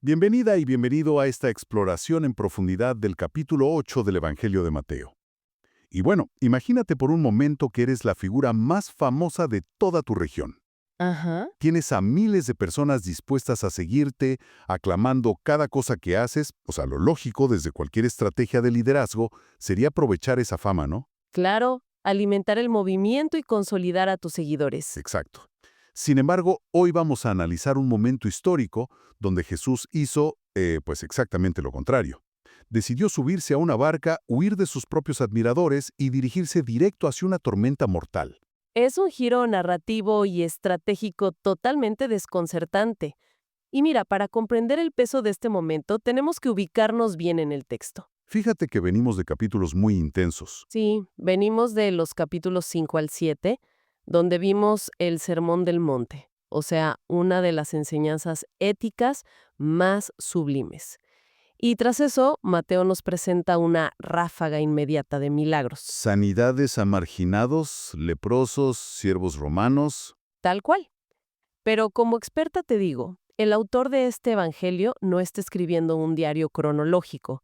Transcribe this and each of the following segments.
Bienvenida y bienvenido a esta exploración en profundidad del capítulo 8 del Evangelio de Mateo. Y bueno, imagínate por un momento que eres la figura más famosa de toda tu región. Ajá. Tienes a miles de personas dispuestas a seguirte, aclamando cada cosa que haces. O sea, lo lógico desde cualquier estrategia de liderazgo sería aprovechar esa fama, ¿no? Claro, alimentar el movimiento y consolidar a tus seguidores. Exacto. Sin embargo, hoy vamos a analizar un momento histórico donde Jesús hizo, pues exactamente lo contrario. Decidió subirse a una barca, huir de sus propios admiradores y dirigirse directo hacia una tormenta mortal. Es un giro narrativo y estratégico totalmente desconcertante. Y mira, para comprender el peso de este momento, tenemos que ubicarnos bien en el texto. Fíjate que venimos de capítulos muy intensos. Sí, venimos de los capítulos 5 al 7, donde vimos el Sermón del Monte, o sea, una de las enseñanzas éticas más sublimes. Y tras eso, Mateo nos presenta una ráfaga inmediata de milagros. Sanidades a marginados, leprosos, siervos romanos. Tal cual. Pero como experta te digo, el autor de este evangelio no está escribiendo un diario cronológico.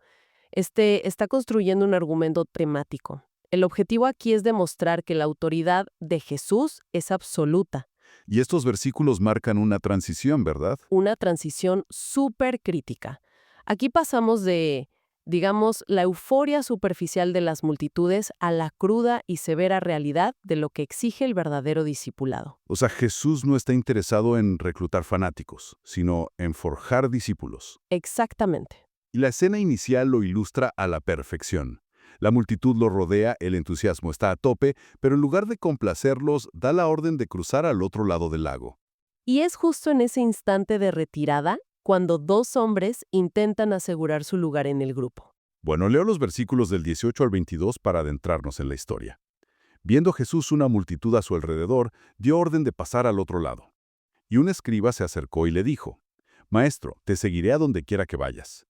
Está construyendo un argumento temático. El objetivo aquí es demostrar que la autoridad de Jesús es absoluta, Y estos versículos marcan una transición, ¿verdad? una transición súper crítica. Aquí pasamos de, digamos, la euforia superficial de las multitudes a la cruda y severa realidad de lo que exige el verdadero discipulado. O sea, Jesús no está interesado en reclutar fanáticos, sino en forjar discípulos. Exactamente. Y la escena inicial lo ilustra a la perfección. La multitud lo rodea, el entusiasmo está a tope, pero en lugar de complacerlos, da la orden de cruzar al otro lado del lago. Y es justo en ese instante de retirada cuando dos hombres intentan asegurar su lugar en el grupo. Bueno, leo los versículos del 18 al 22 para adentrarnos en la historia. Viendo Jesús una multitud a su alrededor, dio orden de pasar al otro lado. Y un escriba se acercó y le dijo, «Maestro, te seguiré a donde quiera que vayas».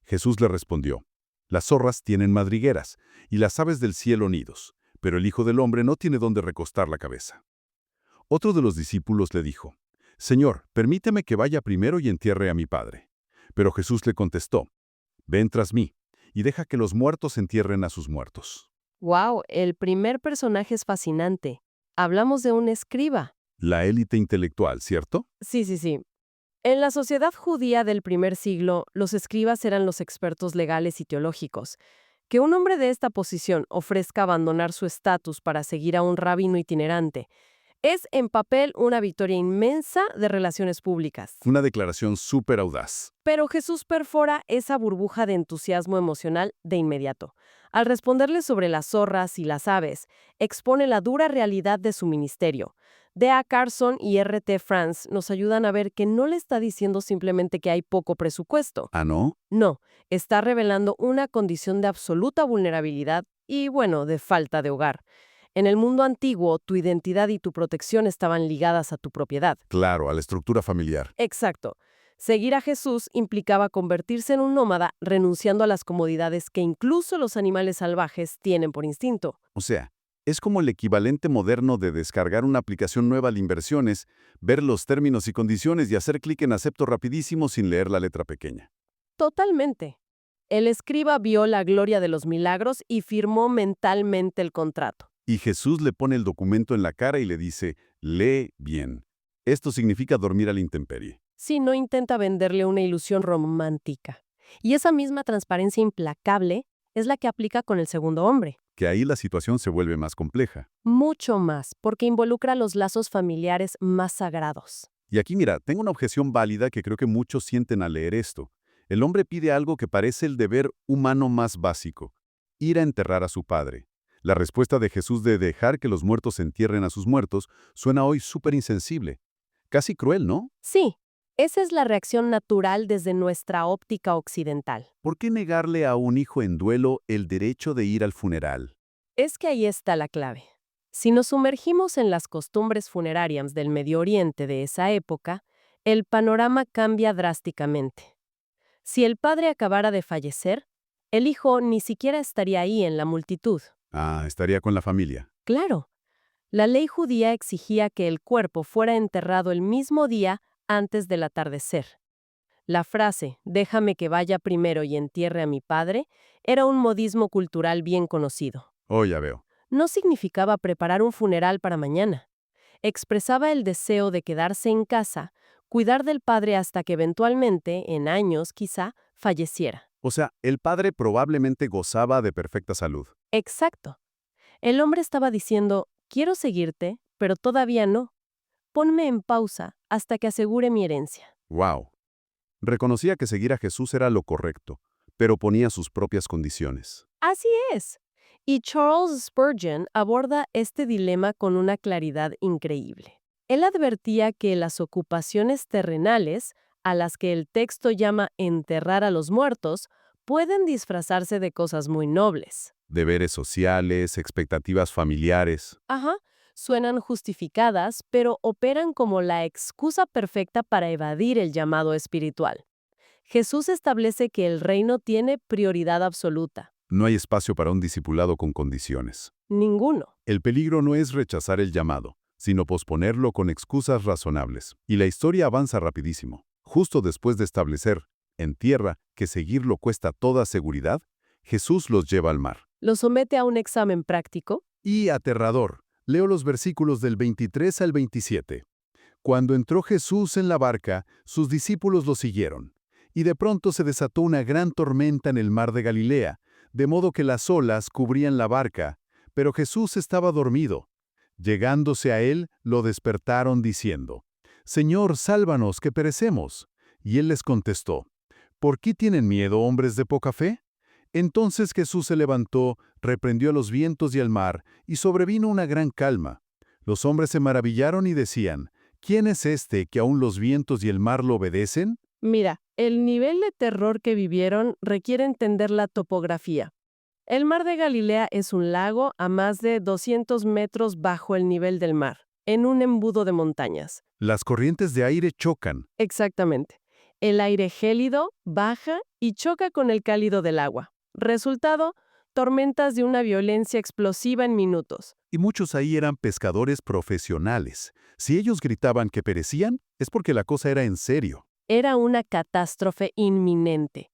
Jesús le respondió, «Las zorras tienen madrigueras, y las aves del cielo nidos, pero el Hijo del Hombre no tiene dónde recostar la cabeza». Otro de los discípulos le dijo, «Señor, permíteme que vaya primero y entierre a mi padre». Pero Jesús le contestó, «Ven tras mí, y deja que los muertos entierren a sus muertos». ¡Wow! El primer personaje es fascinante. Hablamos de un escriba. La élite intelectual, ¿cierto? Sí, sí, sí. En la sociedad judía del primer siglo, los escribas eran los expertos legales y teológicos. Que un hombre de esta posición ofrezca abandonar su estatus para seguir a un rabino itinerante es en papel una victoria inmensa de relaciones públicas. Una declaración súper audaz. Pero Jesús perfora esa burbuja de entusiasmo emocional de inmediato. Al responderle sobre las zorras y las aves, expone la dura realidad de su ministerio. D.A. Carson y R.T. France nos ayudan a ver que no le está diciendo simplemente que hay poco presupuesto. ¿Ah, no? No, está revelando una condición de absoluta vulnerabilidad y, bueno, de falta de hogar. En el mundo antiguo, tu identidad y tu protección estaban ligadas a tu propiedad. Claro, a la estructura familiar. Exacto. Seguir a Jesús implicaba convertirse en un nómada, renunciando a las comodidades que incluso los animales salvajes tienen por instinto. O sea, es como el equivalente moderno de descargar una aplicación nueva de inversiones, ver los términos y condiciones y hacer clic en acepto rapidísimo sin leer la letra pequeña. Totalmente. El escriba vio la gloria de los milagros y firmó mentalmente el contrato. Y Jesús le pone el documento en la cara y le dice, lee bien. Esto significa dormir a la intemperie. Si no intenta venderle una ilusión romántica. Y esa misma transparencia implacable es la que aplica con el segundo hombre. Que ahí la situación se vuelve más compleja. Mucho más, porque involucra los lazos familiares más sagrados. Y aquí mira, tengo una objeción válida que creo que muchos sienten al leer esto. El hombre pide algo que parece el deber humano más básico, ir a enterrar a su padre. La respuesta de Jesús de dejar que los muertos entierren a sus muertos suena hoy súper insensible. Casi cruel, ¿no? Sí, esa es la reacción natural desde nuestra óptica occidental. ¿Por qué negarle a un hijo en duelo el derecho de ir al funeral? Es que ahí está la clave. Si nos sumergimos en las costumbres funerarias del Medio Oriente de esa época, el panorama cambia drásticamente. Si el padre acabara de fallecer, el hijo ni siquiera estaría ahí en la multitud. Ah, estaría con la familia. Claro, la ley judía exigía que el cuerpo fuera enterrado el mismo día antes del atardecer. La frase, déjame que vaya primero y entierre a mi padre, era un modismo cultural bien conocido. Oh, ya veo. No significaba preparar un funeral para mañana. Expresaba el deseo de quedarse en casa, cuidar del padre hasta que eventualmente, en años quizá, falleciera. O sea, el padre probablemente gozaba de perfecta salud. Exacto. El hombre estaba diciendo, quiero seguirte, pero todavía no. Ponme en pausa hasta que asegure mi herencia. ¡Wow! Reconocía que seguir a Jesús era lo correcto, pero ponía sus propias condiciones. Así es. Y Charles Spurgeon aborda este dilema con una claridad increíble. Él advertía que las ocupaciones terrenales, a las que el texto llama enterrar a los muertos, pueden disfrazarse de cosas muy nobles. Deberes sociales, expectativas familiares. Ajá, suenan justificadas, pero operan como la excusa perfecta para evadir el llamado espiritual. Jesús establece que el reino tiene prioridad absoluta. No hay espacio para un discipulado con condiciones. Ninguno. El peligro no es rechazar el llamado, sino posponerlo con excusas razonables. Y la historia avanza rapidísimo. Justo después de establecer, en tierra, que seguirlo cuesta toda seguridad, Jesús los lleva al mar. Lo somete a un examen práctico. Y aterrador. Leo los versículos del 23 al 27. Cuando entró Jesús en la barca, sus discípulos lo siguieron. Y de pronto se desató una gran tormenta en el mar de Galilea, de modo que las olas cubrían la barca, pero Jesús estaba dormido. Llegándose a él, lo despertaron diciendo, «Señor, sálvanos, que perecemos». Y él les contestó, «¿Por qué tienen miedo, hombres de poca fe?». Entonces Jesús se levantó, reprendió a los vientos y al mar, y sobrevino una gran calma. Los hombres se maravillaron y decían, «¿Quién es este que aún los vientos y el mar lo obedecen?». Mira, el nivel de terror que vivieron requiere entender la topografía. El mar de Galilea es un lago a más de 200 metros bajo el nivel del mar, en un embudo de montañas. Las corrientes de aire chocan. Exactamente. El aire gélido baja y choca con el cálido del agua. Resultado, tormentas de una violencia explosiva en minutos. Y muchos ahí eran pescadores profesionales. Si ellos gritaban que perecían, es porque la cosa era en serio. Era una catástrofe inminente.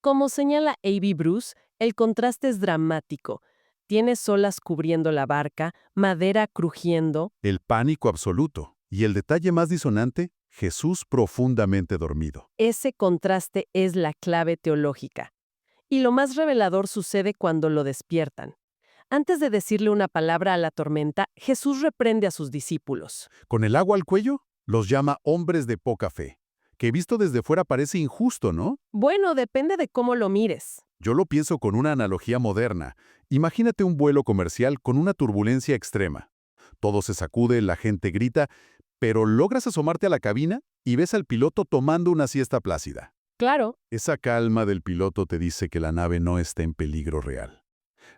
Como señala A.B. Bruce, el contraste es dramático. Tienes olas cubriendo la barca, madera crujiendo. El pánico absoluto. Y el detalle más disonante, Jesús profundamente dormido. Ese contraste es la clave teológica. Y lo más revelador sucede cuando lo despiertan. Antes de decirle una palabra a la tormenta, Jesús reprende a sus discípulos. Con el agua al cuello, los llama hombres de poca fe. Que visto desde fuera parece injusto, ¿no? Bueno, depende de cómo lo mires. Yo lo pienso con una analogía moderna. Imagínate un vuelo comercial con una turbulencia extrema. Todo se sacude, la gente grita, pero logras asomarte a la cabina y ves al piloto tomando una siesta plácida. Claro, Esa calma del piloto te dice que la nave no está en peligro real.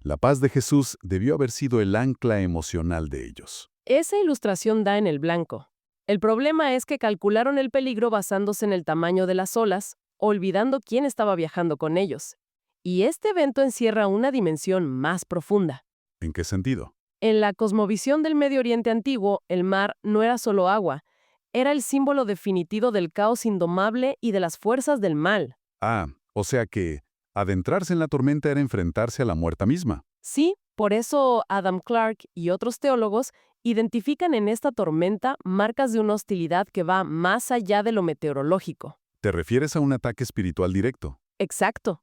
La paz de Jesús debió haber sido el ancla emocional de ellos. esa ilustración da en el blanco. El problema es que calcularon el peligro basándose en el tamaño de las olas, olvidando quién estaba viajando con ellos. Y este evento encierra una dimensión más profunda. ¿En qué sentido? En la cosmovisión del Medio Oriente antiguo, el mar no era solo agua, era el símbolo definitivo del caos indomable y de las fuerzas del mal. Ah, o sea que adentrarse en la tormenta era enfrentarse a la muerte misma. Sí, por eso Adam Clarke y otros teólogos identifican en esta tormenta marcas de una hostilidad que va más allá de lo meteorológico. ¿Te refieres a un ataque espiritual directo? Exacto.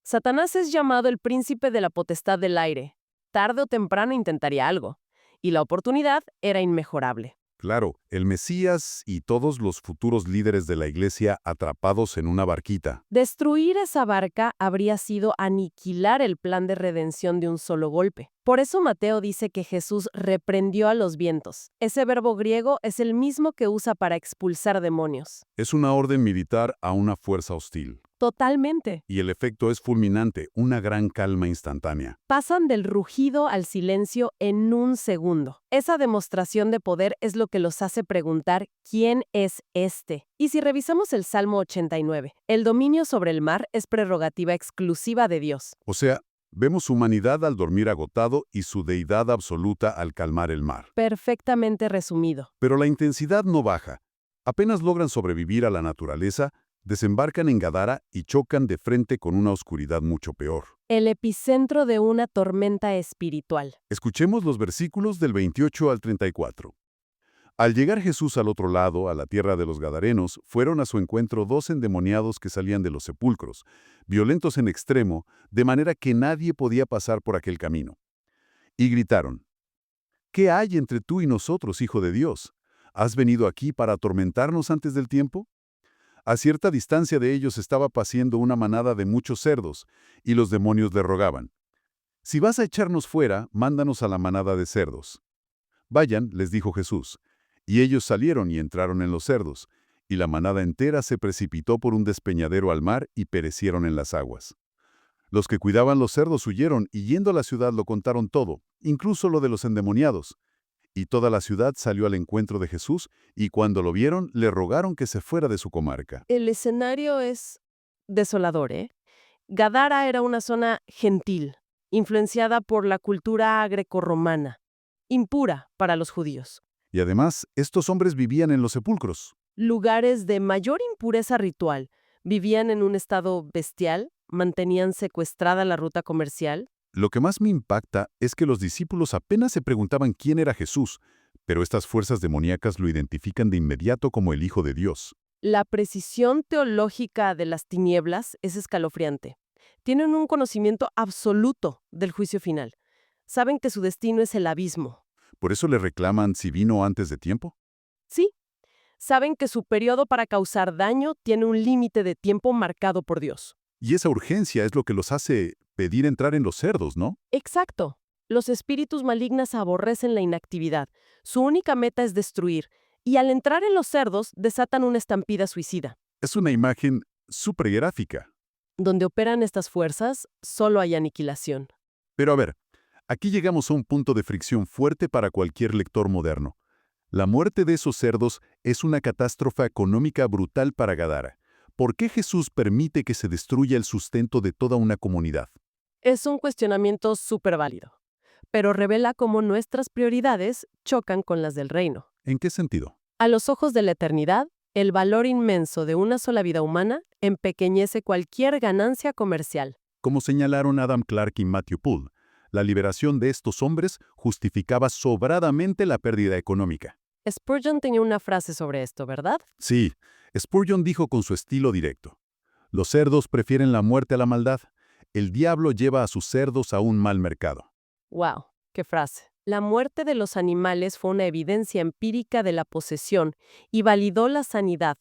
Satanás es llamado el príncipe de la potestad del aire. Tarde o temprano intentaría algo, y la oportunidad era inmejorable. Claro, el Mesías y todos los futuros líderes de la iglesia atrapados en una barquita. Destruir esa barca habría sido aniquilar el plan de redención de un solo golpe. Por eso Mateo dice que Jesús reprendió a los vientos. Ese verbo griego es el mismo que usa para expulsar demonios. Es una orden militar a una fuerza hostil. Totalmente. Y el efecto es fulminante, una gran calma instantánea. Pasan del rugido al silencio en un segundo. Esa demostración de poder es lo que los hace preguntar ¿quién es este? Y si revisamos el Salmo 89, el dominio sobre el mar es prerrogativa exclusiva de Dios. O sea, vemos su humanidad al dormir agotado y su deidad absoluta al calmar el mar. Perfectamente resumido. Pero la intensidad no baja. Apenas logran sobrevivir a la naturaleza, Desembarcan en Gadara y chocan de frente con una oscuridad mucho peor. El epicentro de una tormenta espiritual. Escuchemos los versículos del 28 al 34. Al llegar Jesús al otro lado, a la tierra de los Gadarenos, fueron a su encuentro 2 endemoniados que salían de los sepulcros, violentos en extremo, de manera que nadie podía pasar por aquel camino. Y gritaron: ¿Qué hay entre tú y nosotros, Hijo de Dios? ¿Has venido aquí para atormentarnos antes del tiempo? A cierta distancia de ellos estaba paciendo una manada de muchos cerdos, y los demonios le rogaban: Si vas a echarnos fuera, mándanos a la manada de cerdos. Vayan, les dijo Jesús. Y ellos salieron y entraron en los cerdos, y la manada entera se precipitó por un despeñadero al mar y perecieron en las aguas. Los que cuidaban los cerdos huyeron y yendo a la ciudad lo contaron todo, incluso lo de los endemoniados. Y toda la ciudad salió al encuentro de Jesús, y cuando lo vieron, le rogaron que se fuera de su comarca. El escenario es desolador, ¿eh? Gadara era una zona gentil, influenciada por la cultura grecorromana, impura para los judíos. Y además, estos hombres vivían en los sepulcros. Lugares de mayor impureza ritual, vivían en un estado bestial, mantenían secuestrada la ruta comercial. Lo que más me impacta es que los discípulos apenas se preguntaban quién era Jesús, pero estas fuerzas demoníacas lo identifican de inmediato como el Hijo de Dios. La precisión teológica de las tinieblas es escalofriante. Tienen un conocimiento absoluto del juicio final. Saben que su destino es el abismo. ¿Por eso le reclaman si vino antes de tiempo? Sí, saben que su periodo para causar daño tiene un límite de tiempo marcado por Dios. Y esa urgencia es lo que los hace pedir entrar en los cerdos, ¿no? Exacto. Los espíritus malignos aborrecen la inactividad. Su única meta es destruir, y al entrar en los cerdos desatan una estampida suicida. Es una imagen súper gráfica. Donde operan estas fuerzas, solo hay aniquilación. Pero a ver, aquí llegamos a un punto de fricción fuerte para cualquier lector moderno. La muerte de esos cerdos es una catástrofe económica brutal para Gadara. ¿Por qué Jesús permite que se destruya el sustento de toda una comunidad? Es un cuestionamiento súper válido, pero revela cómo nuestras prioridades chocan con las del reino. ¿En qué sentido? A los ojos de la eternidad, el valor inmenso de una sola vida humana empequeñece cualquier ganancia comercial. Como señalaron Adam Clarke y Matthew Poole, la liberación de estos hombres justificaba sobradamente la pérdida económica. Spurgeon tenía una frase sobre esto, ¿verdad? Sí, Spurgeon dijo con su estilo directo: los cerdos prefieren la muerte a la maldad. El diablo lleva a sus cerdos a un mal mercado. ¡Wow! ¡Qué frase! La muerte de los animales fue una evidencia empírica de la posesión y validó la sanidad.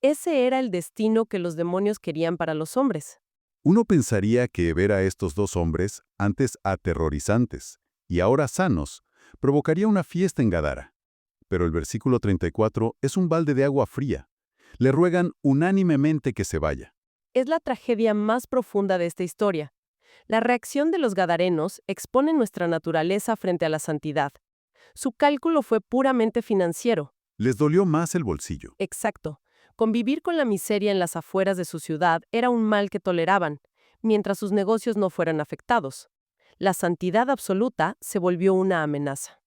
Ese era el destino que los demonios querían para los hombres. Uno pensaría que ver a estos dos hombres, antes aterrorizantes y ahora sanos, provocaría una fiesta en Gadara. Pero el versículo 34 es un balde de agua fría. Le ruegan unánimemente que se vaya. Es la tragedia más profunda de esta historia. La reacción de los gadarenos expone nuestra naturaleza frente a la santidad. Su cálculo fue puramente financiero. Les dolió más el bolsillo. Exacto. Convivir con la miseria en las afueras de su ciudad era un mal que toleraban, mientras sus negocios no fueran afectados. La santidad absoluta se volvió una amenaza.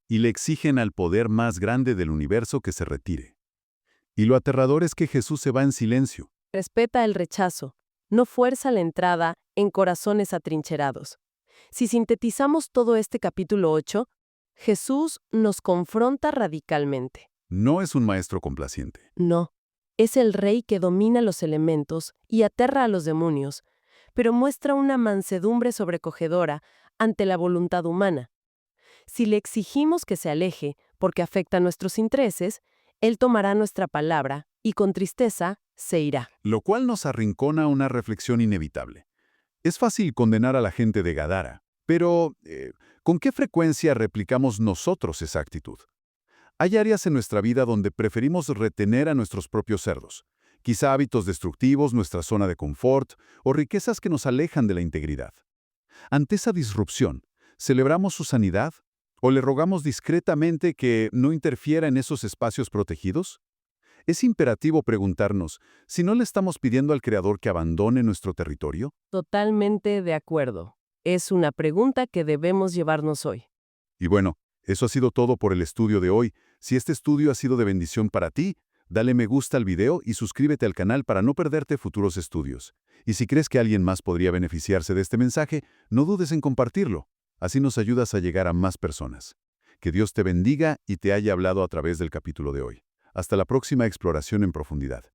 Y le exigen al poder más grande del universo que se retire. Y lo aterrador es que Jesús se va en silencio. Respeta el rechazo, no fuerza la entrada en corazones atrincherados. Si sintetizamos todo este capítulo 8, Jesús nos confronta radicalmente. No es un maestro complaciente. No, es el rey que domina los elementos y aterra a los demonios, pero muestra una mansedumbre sobrecogedora ante la voluntad humana. Si le exigimos que se aleje porque afecta a nuestros intereses, él tomará nuestra palabra y con tristeza se irá. Lo cual nos arrincona a una reflexión inevitable. Es fácil condenar a la gente de Gadara, pero ¿con qué frecuencia replicamos nosotros esa actitud? Hay áreas en nuestra vida donde preferimos retener a nuestros propios cerdos, quizá hábitos destructivos, nuestra zona de confort o riquezas que nos alejan de la integridad. Ante esa disrupción, ¿celebramos su sanidad o le rogamos discretamente que no interfiera en esos espacios protegidos? Es imperativo preguntarnos si no le estamos pidiendo al Creador que abandone nuestro territorio. Totalmente de acuerdo. Es una pregunta que debemos llevarnos hoy. Y bueno, eso ha sido todo por el estudio de hoy. Si este estudio ha sido de bendición para ti, Dale me gusta al video y suscríbete al canal para no perderte futuros estudios. Y si crees que alguien más podría beneficiarse de este mensaje, no dudes en compartirlo. Así nos ayudas a llegar a más personas. Que Dios te bendiga y te haya hablado a través del capítulo de hoy. Hasta la próxima exploración en profundidad.